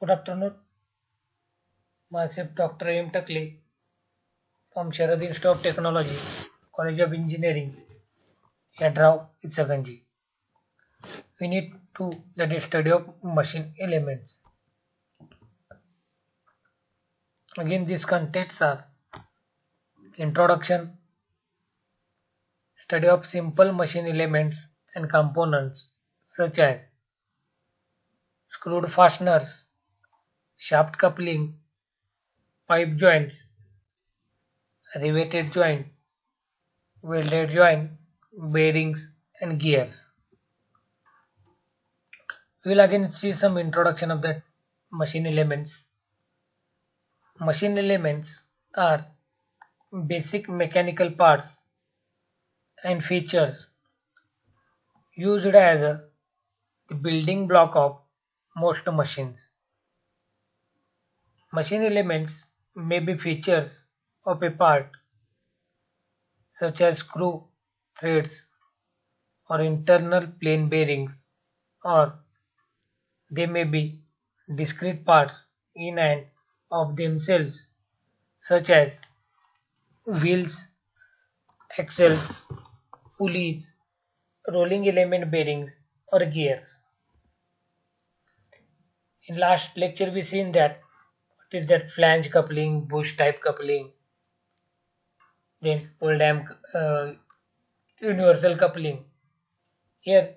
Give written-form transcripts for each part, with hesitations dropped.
Good afternoon. Myself Dr. M. Takle from Sharad Institute of Technology, College of Engineering, Yadrao, Itsaganji. We need to that is study of machine elements. Again, these contents are introduction, study of simple machine elements and components such as screwed fasteners, shaft coupling, pipe joints, riveted joint, welded joint, bearings and gears. We will again see some introduction of that machine elements. Machine elements are basic mechanical parts and features used as the building block of most machines. Machine elements may be features of a part such as screw threads or internal plain bearings, or they may be discrete parts in and of themselves such as wheels, axles, pulleys, rolling element bearings or gears. In last lecture we seen that what is that flange coupling, bush type coupling, then old-am universal coupling. Here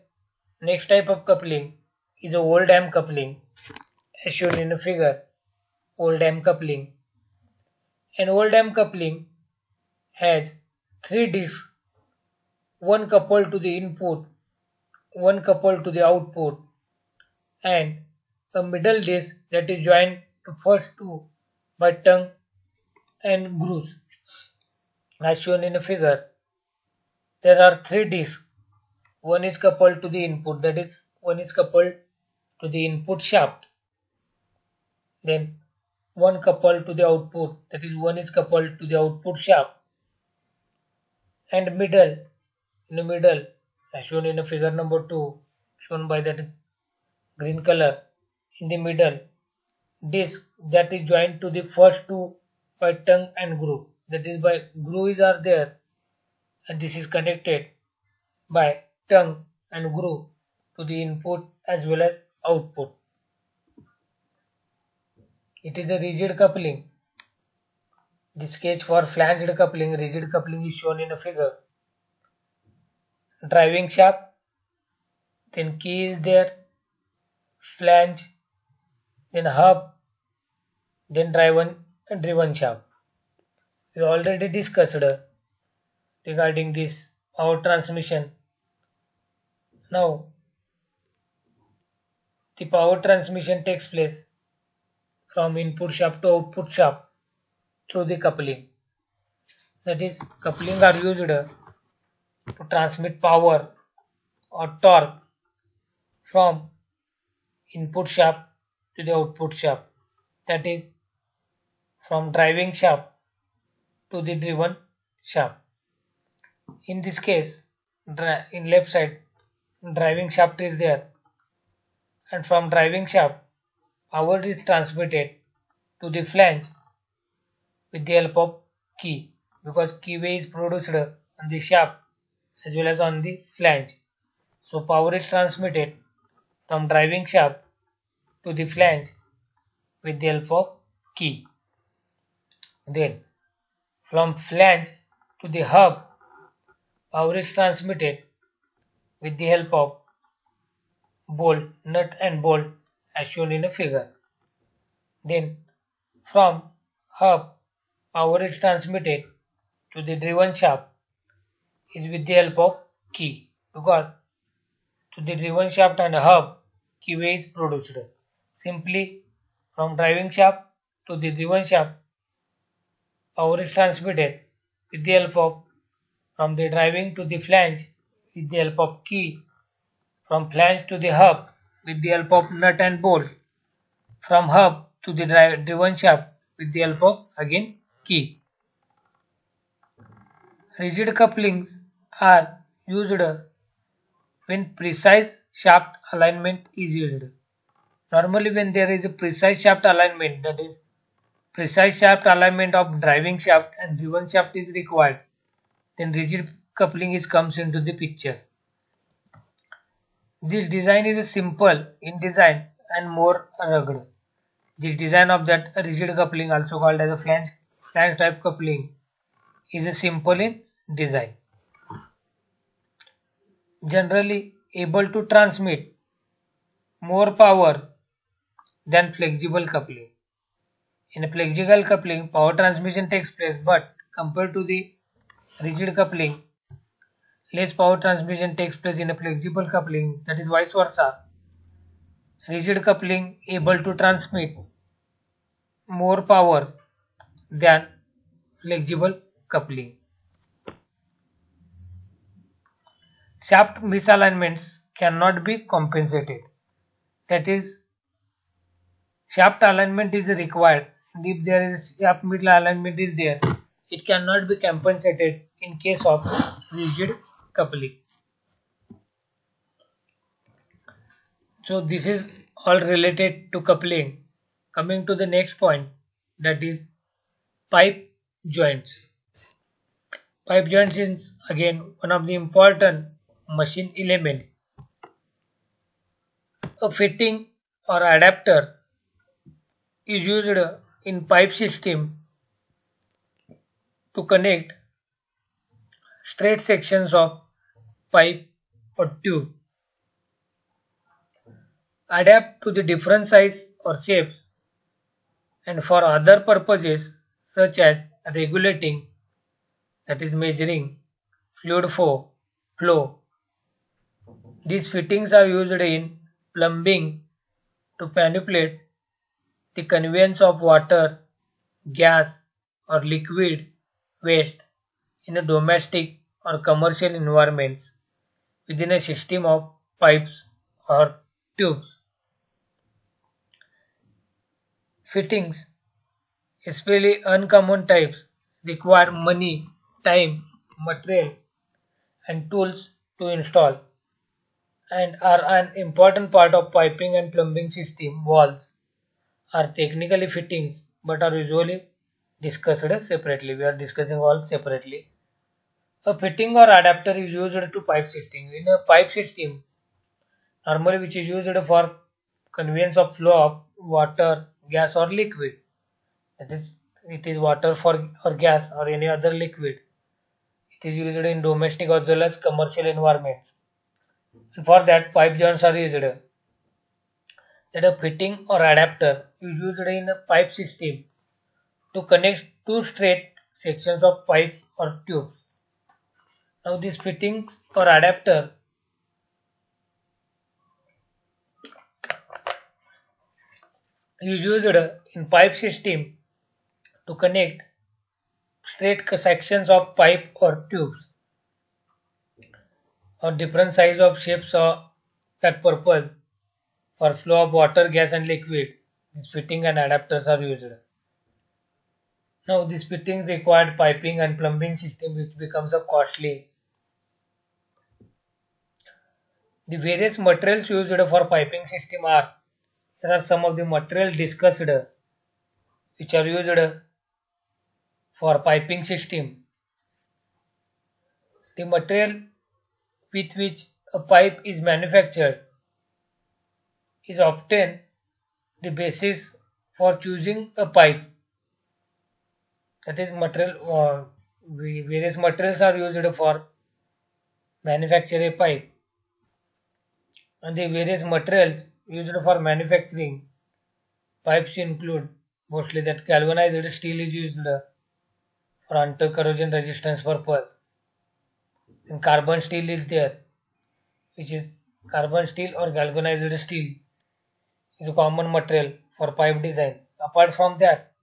next type of coupling is a old-am coupling as shown in the figure. Old-am coupling. An old-am coupling has three discs, one coupled to the input, one coupled to the output, and a middle disc that is joined to first two by tongue and grooves. As shown in the figure, there are three discs. One is coupled to the input, that is, one is coupled to the input shaft. Then one coupled to the output, that is, one is coupled to the output shaft. And in the middle, as shown in the figure number 2, shown by that green color, in the middle disc that is joined to the first two by tongue and groove. That is, by grooves are there, and this is connected by tongue and groove to the input as well as output. It is a rigid coupling. The sketch for flanged coupling, rigid coupling, is shown in a figure. Driving shaft, then key is there, flange, then hub, then driven shaft. We already discussed regarding this power transmission. Now the power transmission takes place from input shaft to output shaft through the coupling. That is, coupling are used to transmit power or torque from input shaft to the output shaft. That is, from driving shaft to the driven shaft. In this case, in left side, driving shaft is there, and from driving shaft, power is transmitted to the flange with the help of key, because keyway is produced on the shaft as well as on the flange. So power is transmitted from driving shaft to the flange with the help of key. Then from flange to the hub, power is transmitted with the help of bolt, nut and bolt as shown in a figure. Then from hub, power is transmitted to the driven shaft is with the help of key, because to the driven shaft and hub, keyway is produced. Simply from driving shaft to the driven shaft, power is transmitted with the help of, from the driving to the flange with the help of key, from flange to the hub with the help of nut and bolt, from hub to the driven shaft with the help of again key. Rigid couplings are used when precise shaft alignment is used. Normally when there is a precise shaft alignment, that is precise shaft alignment of driving shaft and driven shaft is required, then rigid coupling comes into the picture. This design is simple in design and more rugged. The design of that rigid coupling, also called as a flange type coupling, is simple in design. Generally able to transmit more power than flexible coupling. In a flexible coupling, power transmission takes place, but compared to the rigid coupling, less power transmission takes place in a flexible coupling, that is vice versa. Rigid coupling able to transmit more power than flexible coupling. Shaft misalignments cannot be compensated. That is, shaft alignment is required, and if there is shaft misalignment is there, it cannot be compensated in case of rigid coupling. So this is all related to coupling. Coming to the next point, that is pipe joints. Pipe joints is again one of the important machine element. A fitting or adapter is used in pipe system to connect straight sections of pipe or tube. Adapt to the different size or shapes, and for other purposes such as regulating, that is measuring fluid flow. These fittings are used in plumbing to manipulate the conveyance of water, gas or liquid waste in a domestic or commercial environments within a system of pipes or tubes. Fittings, especially uncommon types, require money, time, material and tools to install, and are an important part of piping and plumbing system. Walls are technically fittings but are usually discussed separately. We are discussing all separately. A fitting or adapter is used to pipe system. In a pipe system, normally which is used for conveyance of flow of water, gas or liquid, that is, it is water for or gas or any other liquid. It is used in domestic as well as commercial environment. And for that, pipe joints are used. That a fitting or adapter is used in a pipe system to connect two straight sections of pipe or tubes. Now this fittings or adapter is used in pipe system to connect straight sections of pipe or tubes or different size of shapes for that purpose. For flow of water, gas and liquid, these fitting and adapters are used. Now these fittings required piping and plumbing system, which becomes a costly. The various materials used for piping system are, there are some of the materials discussed which are used for piping system. The material with which a pipe is manufactured is often the basis for choosing a pipe. That is, various materials are used for manufacture a pipe, and the various materials used for manufacturing pipes include mostly that galvanized steel is used for anti-corrosion resistance purpose. And carbon steel is there, which is carbon steel or galvanized steel is a common material for pipe design. Apart from that,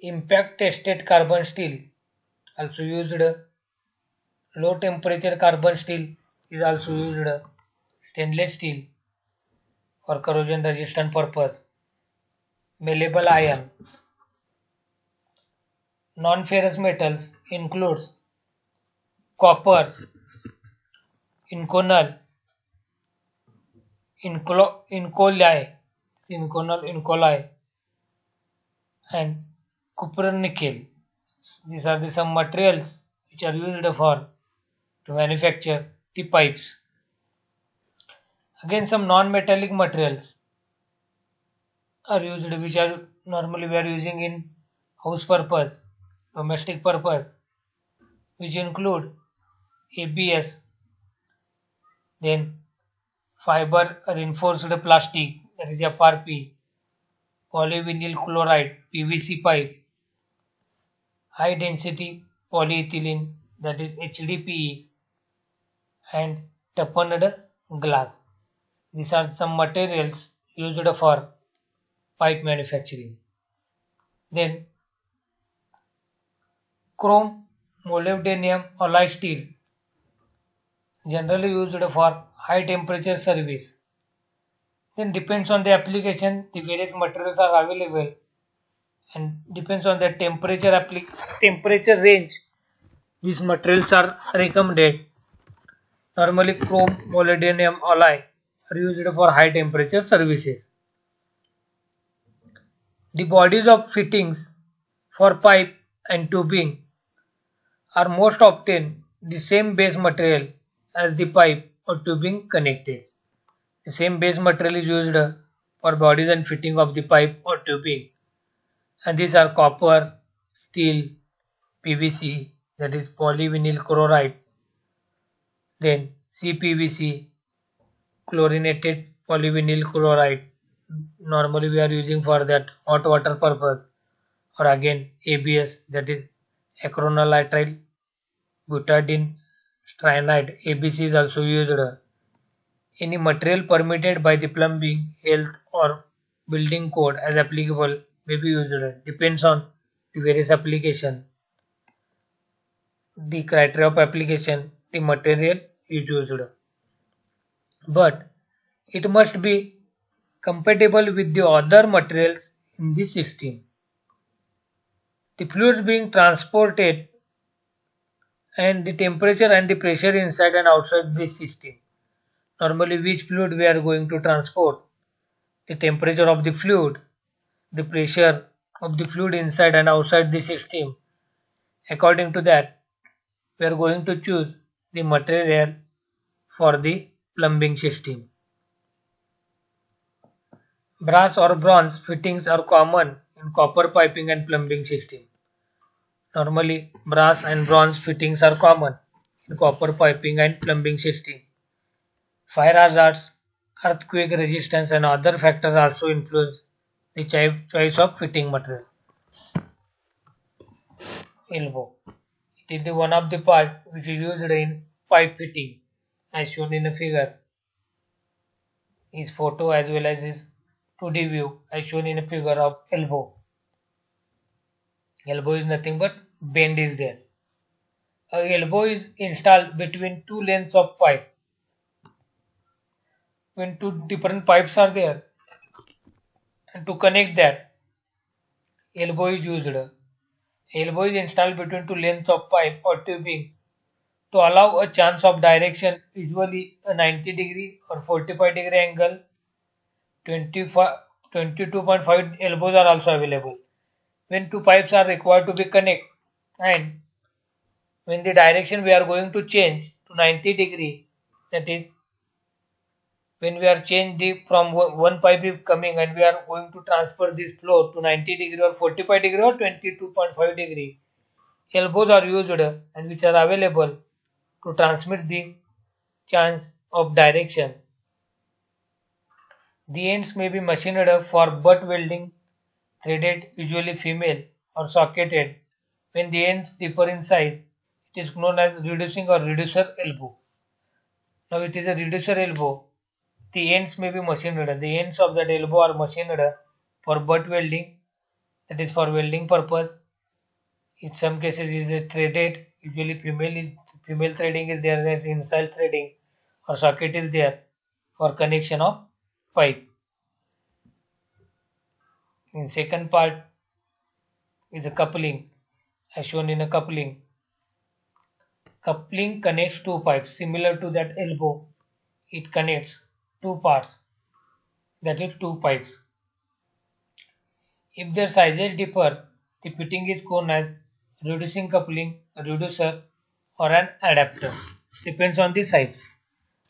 impact tested carbon steel also used. Low temperature carbon steel is also used. Stainless steel for corrosion resistant purpose. Malleable iron. Non-ferrous metals includes copper, inconel, incoli, and cupronickel. These are the some materials which are used for to manufacture the pipes. Again, some non-metallic materials are used, which are normally we are using in house purpose, domestic purpose, which include ABS, then fiber reinforced plastic, that is FRP, polyvinyl chloride, PVC pipe, high density polyethylene, that is HDPE, and tapened glass. These are some materials used for pipe manufacturing. Then chrome molybdenum alloy steel, generally used for high temperature service. Then depends on the application, the various materials are available, and depends on the temperature range, these materials are recommended. Normally chrome molybdenum alloy are used for high temperature services. The bodies of fittings for pipe and tubing are most often the same base material as the pipe or tubing connected. The same base material is used for bodies and fitting of the pipe or tubing, and these are copper, steel, PVC, that is polyvinyl chloride, then CPVC, chlorinated polyvinyl chloride, normally we are using for that hot water purpose, or again ABS, that is acrylonitrile butadiene styrene, ABC is also used. Any material permitted by the plumbing, health or building code as applicable may be used. Depends on the various application, the criteria of application, the material is used. But it must be compatible with the other materials in the system. The fluids being transported and the temperature and the pressure inside and outside the system. Normally which fluid we are going to transport, the temperature of the fluid, the pressure of the fluid inside and outside the system. According to that, we are going to choose the material for the plumbing system. Brass or bronze fittings are common in copper piping and plumbing system. Normally brass and bronze fittings are common in copper piping and plumbing system. Fire hazards, earthquake resistance and other factors also influence the choice of fitting material. Elbow. It is the one of the part which is used in pipe fitting, as shown in the figure. His photo as well as his 2D view as shown in a figure of elbow. Elbow is nothing but bend is there. A elbow is installed between two lengths of pipe. When two different pipes are there, and to connect that, elbow is used. Elbow is installed between two lengths of pipe or tubing to allow a chance of direction, usually a 90-degree or 45-degree angle. 22.5 elbows are also available. When two pipes are required to be connected, and when the direction we are going to change to 90-degree, that is when we are changed from one pipe is coming and we are going to transfer this flow to 90-degree or 45-degree or 22.5-degree, elbows are used and which are available to transmit the change of direction. The ends may be machined for butt welding, threaded, usually female, or socketed. When the ends differ in size, it is known as reducing or reducer elbow. Now it is a reducer elbow. The ends may be machined. The ends of that elbow are machined for butt welding, that is for welding purpose. In some cases is a threaded, usually female threading is there, that is inside threading, or socket is there for connection of pipe. In second part is a coupling, as shown in a coupling. Coupling connects two pipes similar to that elbow. It connects two parts that is two pipes. If their sizes differ, the fitting is known as reducing coupling, a reducer, or an adapter. Depends on the size.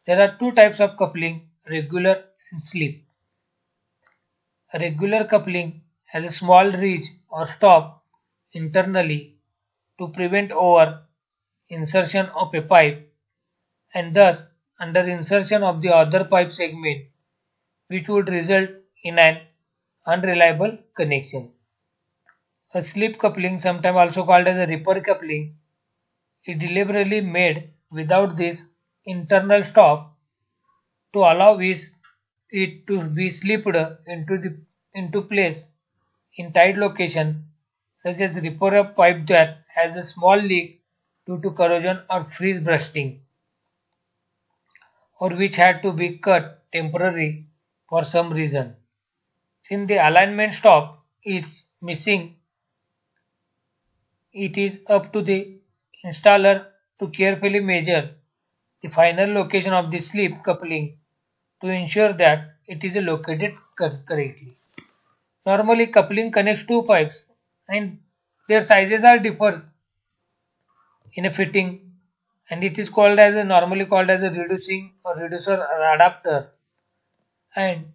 There are two types of coupling, regular and slip. A regular coupling has a small ridge or stop internally to prevent over insertion of a pipe and thus under insertion of the other pipe segment, which would result in an unreliable connection. A slip coupling, sometimes also called as a ripper coupling, is deliberately made without this internal stop to allow it to be slipped into place in tight location, such as ripper of pipe that has a small leak due to corrosion or freeze bursting, or which had to be cut temporarily for some reason. Since the alignment stop is missing, it is up to the installer to carefully measure the final location of the slip coupling to ensure that it is located correctly. Normally, coupling connects two pipes and their sizes are different in a fitting, and it is normally called as a reducer or adapter. And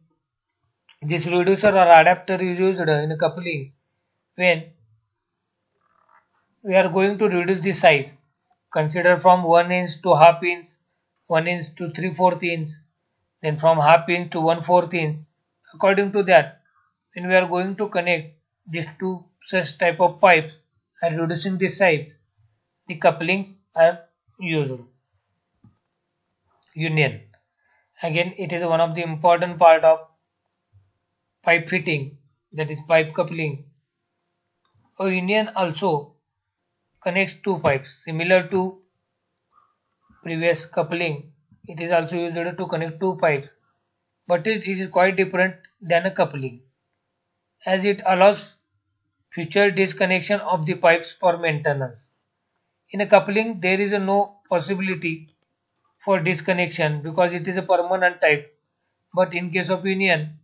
this reducer or adapter is used in a coupling when we are going to reduce the size. Consider from 1 inch to half inch, 1 inch to 3/4 inch, then from half inch to 1/4 inch. According to that, when we are going to connect these two such type of pipes and reducing the size, the couplings are used. Union. Again, it is one of the important part of pipe fitting, that is pipe coupling. A union also connects two pipes similar to previous coupling. It is also used to connect two pipes, but it is quite different than a coupling, as it allows future disconnection of the pipes for maintenance. In a coupling, there is no possibility for disconnection because it is a permanent type, but in case of union,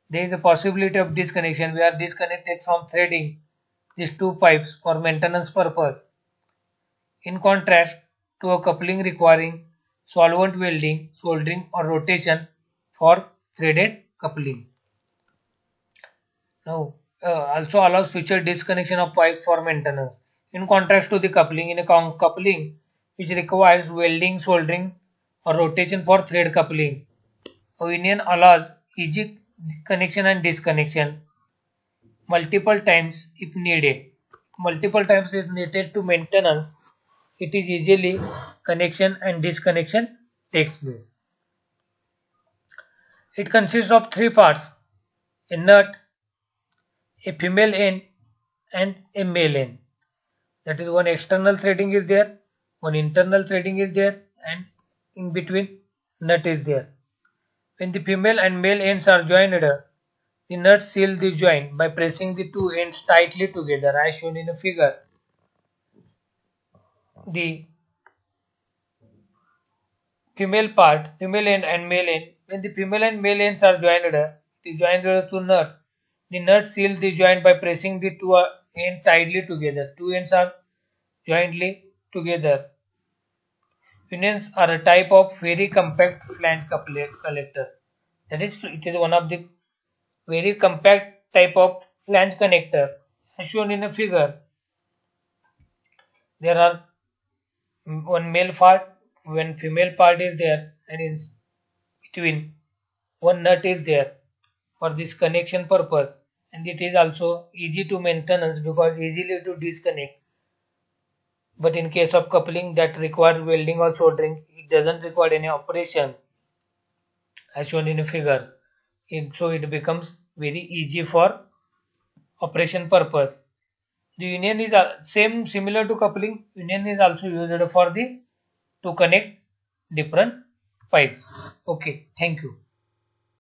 there is a possibility of disconnection. We are disconnected from threading these two pipes for maintenance purpose. In contrast to a coupling requiring solvent welding, soldering or rotation for threaded coupling. Now, also allows future disconnection of pipes for maintenance. In contrast to the coupling, in a coupling which requires welding, soldering or rotation for thread coupling, a union allows easy connection and disconnection multiple times if needed. Multiple times is needed to maintenance. It is easily connection and disconnection takes place. It consists of three parts: a nut, a female end and a male end. That is, one external threading is there, one internal threading is there, and in between nut is there. When the female and male ends are joined, the nut seal the joint by pressing the two ends tightly together as shown in a figure. The female end and male end, when the female and male ends are joined to nut, the nut seals the joint by pressing the two ends tightly together. Two ends are jointly together. Unions are a type of very compact flange collector. That is, it is one of the very compact type of flange connector as shown in a figure. There are one male part, one female part is there, and in between one nut is there for this connection purpose, and it is also easy to maintenance because easily to disconnect. But in case of coupling that requires welding or soldering, it doesn't require any operation as shown in a figure. So it becomes very easy for operation purpose. The union is similar to coupling. Union is also used for to connect different pipes. Okay, thank you.